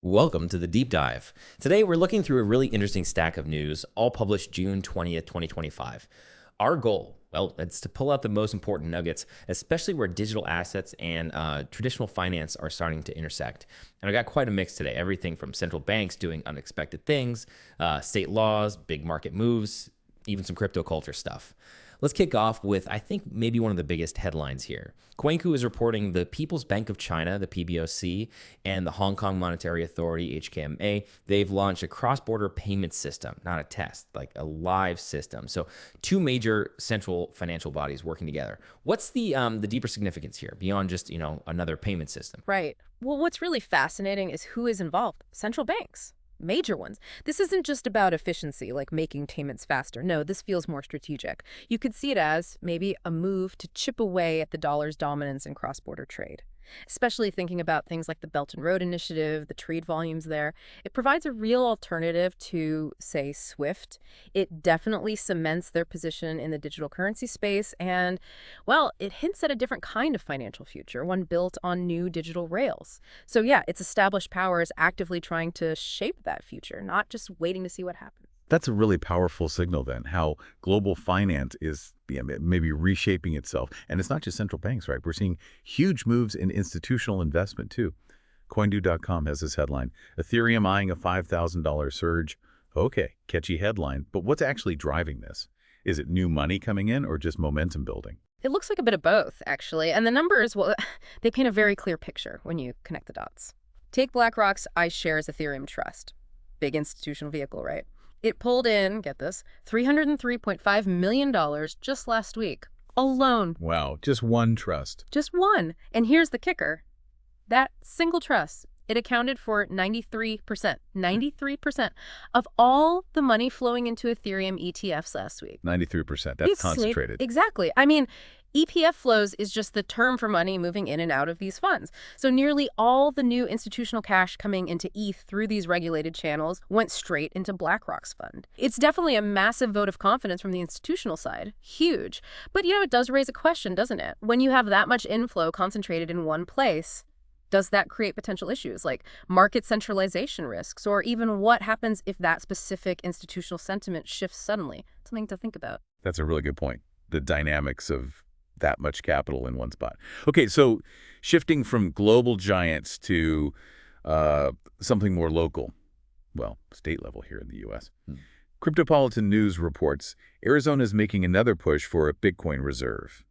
Welcome to the Deep Dive. Today we're looking through a really interesting stack of news, all published June 20th, 2025. Our goal, well, it's to pull out the most important nuggets, especially where digital assets and traditional finance are starting to intersect. And I got quite a mix today, everything from central banks doing unexpected things, state laws, big market moves, even some crypto culture stuff. Let's kick off with, I think, maybe one of the biggest headlines here. Coinku is reporting the People's Bank of China, the PBOC, and the Hong Kong Monetary Authority, HKMA, they've launched a cross-border payment system, not a test, like a live system. So two major central financial bodies working together. What's the deeper significance here beyond just, another payment system? Right. Well, what's really fascinating is who is involved. Central banks. Major ones. This isn't just about efficiency, like making payments faster. No, this feels more strategic. You could see it as maybe a move to chip away at the dollar's dominance in cross-border trade. Especially thinking about things like the Belt and Road Initiative, the trade volumes there. It provides a real alternative to, say, SWIFT. It definitely cements their position in the digital currency space, and, well, it hints at a different kind of financial future, one built on new digital rails. So yeah, it's established powers actively trying to shape that future, not just waiting to see what happens. That's a really powerful signal then, how global finance is maybe reshaping itself. And it's not just central banks, right? We're seeing huge moves in institutional investment too. Coindu.com has this headline, Ethereum eyeing a $5,000 surge. Okay, catchy headline, but what's actually driving this? Is it new money coming in or just momentum building? It looks like a bit of both, actually. And the numbers, well, they paint a very clear picture when you connect the dots. Take BlackRock's iShares Ethereum Trust. Big institutional vehicle, right? It pulled in, get this, $303.5 million just last week, alone. Wow, just one trust. Just one. And here's the kicker. That single trust, it accounted for 93% of all the money flowing into Ethereum ETFs last week. 93%, that's concentrated. Exactly. I mean, EPF flows is just the term for money moving in and out of these funds. So nearly all the new institutional cash coming into ETH through these regulated channels went straight into BlackRock's fund. It's definitely a massive vote of confidence from the institutional side. Huge. But, it does raise a question, doesn't it? When you have that much inflow concentrated in one place, does that create potential issues like market centralization risks, or even what happens if that specific institutional sentiment shifts suddenly? Something to think about. That's a really good point. The dynamics of that much capital in one spot. Okay, so shifting from global giants to something more local, well, state level here in the U.S. Cryptopolitan News reports Arizona is making another push for a Bitcoin reserve.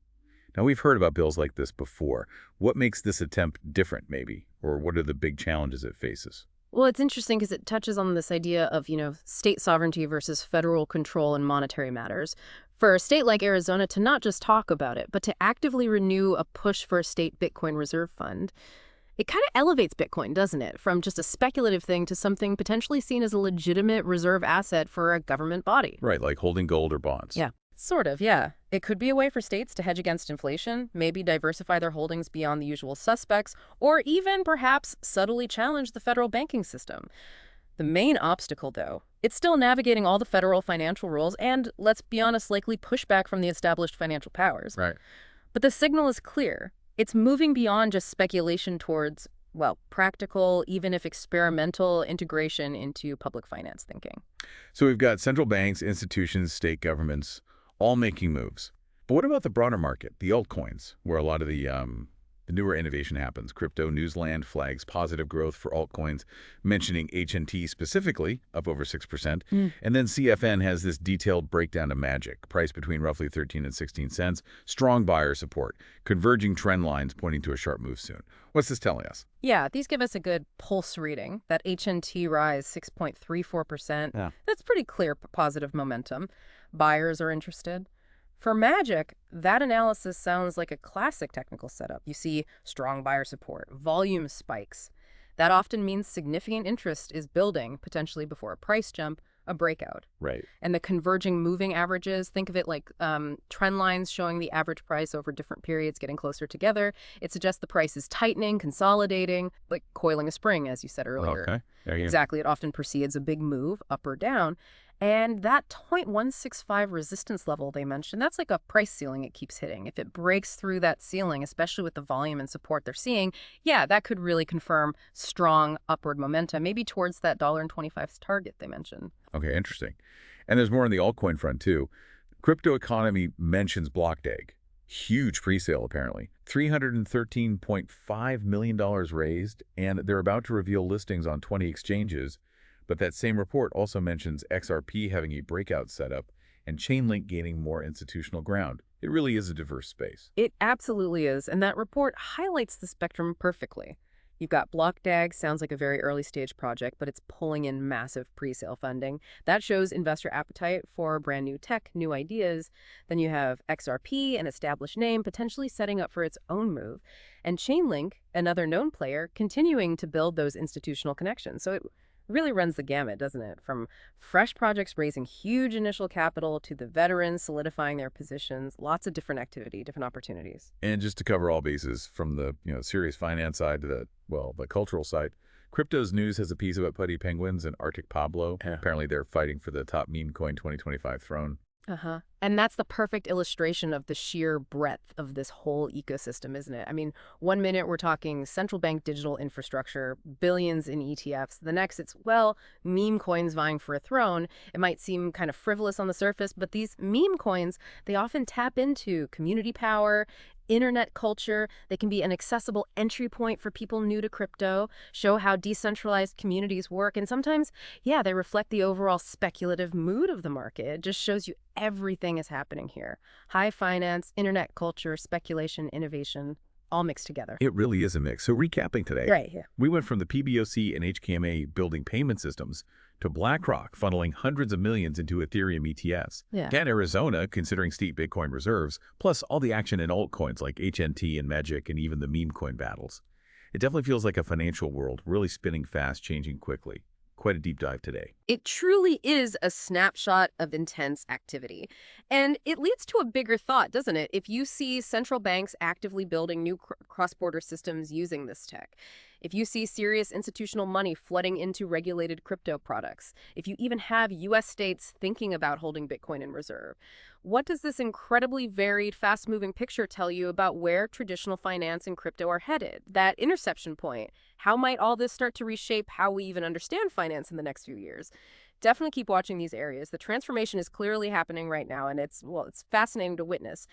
Now, we've heard about bills like this before. What makes this attempt different, maybe? Or what are the big challenges it faces? Well, it's interesting because it touches on this idea of, state sovereignty versus federal control in monetary matters. For a state like Arizona to not just talk about it, but to actively renew a push for a state Bitcoin reserve fund, it kind of elevates Bitcoin, doesn't it? From just a speculative thing to something potentially seen as a legitimate reserve asset for a government body. Right, like holding gold or bonds. Yeah. Sort of, yeah. It could be a way for states to hedge against inflation, maybe diversify their holdings beyond the usual suspects, or even perhaps subtly challenge the federal banking system. The main obstacle, though, it's still navigating all the federal financial rules and, let's be honest, likely pushback from the established financial powers. Right. But the signal is clear. It's moving beyond just speculation towards, well, practical, even if experimental integration into public finance thinking. So we've got central banks, institutions, state governments, all making moves. But what about the broader market, the altcoins, where a lot of the newer innovation happens? Crypto Newsland flags positive growth for altcoins, mentioning HNT specifically, up over 6%. And then CFN has this detailed breakdown of Magic, priced between roughly 13 and 16 cents, strong buyer support, converging trend lines pointing to a sharp move soon. What's this telling us? Yeah, these give us a good pulse reading. That HNT rise, 6.34%. Yeah. That's pretty clear positive momentum. Buyers are interested. For Magic, that analysis sounds like a classic technical setup. You see strong buyer support, volume spikes. That often means significant interest is building, potentially before a price jump, a breakout. Right. And the converging moving averages, think of it like trend lines showing the average price over different periods getting closer together. It suggests the price is tightening, consolidating, like coiling a spring, as you said earlier. Okay. There you go. Exactly. It often precedes a big move, up or down. And that 0.165 resistance level they mentioned, that's like a price ceiling it keeps hitting. If it breaks through that ceiling, especially with the volume and support they're seeing, yeah, that could really confirm strong upward momentum, maybe towards that $1.25 target they mentioned. Okay, interesting. And there's more on the altcoin front, too. Crypto Economy mentions Blocked Egg. Huge presale, apparently. $313.5 million raised, and they're about to reveal listings on 20 exchanges. But that same report also mentions XRP having a breakout setup and Chainlink gaining more institutional ground. It really is a diverse space. It absolutely is, and that report highlights the spectrum perfectly. You've got Blockdag, sounds like a very early stage project, but it's pulling in massive pre-sale funding. That shows investor appetite for brand new tech, new ideas. Then you have XRP, an established name, potentially setting up for its own move. And Chainlink, another known player, continuing to build those institutional connections. So it really runs the gamut, doesn't it? From fresh projects raising huge initial capital to the veterans solidifying their positions, lots of different activity, different opportunities. And just to cover all bases, from the serious finance side to the cultural side, Crypto's News has a piece about putty penguins and Arctic Pablo. Yeah. Apparently they're fighting for the top meme coin 2025 throne. Uh-huh. And that's the perfect illustration of the sheer breadth of this whole ecosystem, isn't it? I mean, one minute we're talking central bank digital infrastructure, billions in ETFs. The next it's, well, meme coins vying for a throne. It might seem kind of frivolous on the surface, but these meme coins, they often tap into community power, internet culture. They can be an accessible entry point for people new to crypto, show how decentralized communities work, and sometimes, yeah, they reflect the overall speculative mood of the market. It just shows you everything is happening here. High finance, internet culture, speculation, innovation, all mixed together. It really is a mix. So recapping today, Right, yeah. we went from the PBOC and HKMA building payment systems to BlackRock funneling hundreds of millions into Ethereum ETFs. Yeah. And Arizona considering steep Bitcoin reserves, plus all the action in altcoins like HNT and Magic and even the meme coin battles. It definitely feels like a financial world really spinning fast, changing quickly. Quite a deep dive today. It truly is a snapshot of intense activity. And it leads to a bigger thought, doesn't it? If you see central banks actively building new cross-border systems using this tech, if you see serious institutional money flooding into regulated crypto products, if you even have U.S. states thinking about holding Bitcoin in reserve, what does this incredibly varied, fast-moving picture tell you about where traditional finance and crypto are headed? That intersection point, how might all this start to reshape how we even understand finance in the next few years? Definitely keep watching these areas. The transformation is clearly happening right now, and it's fascinating to witness.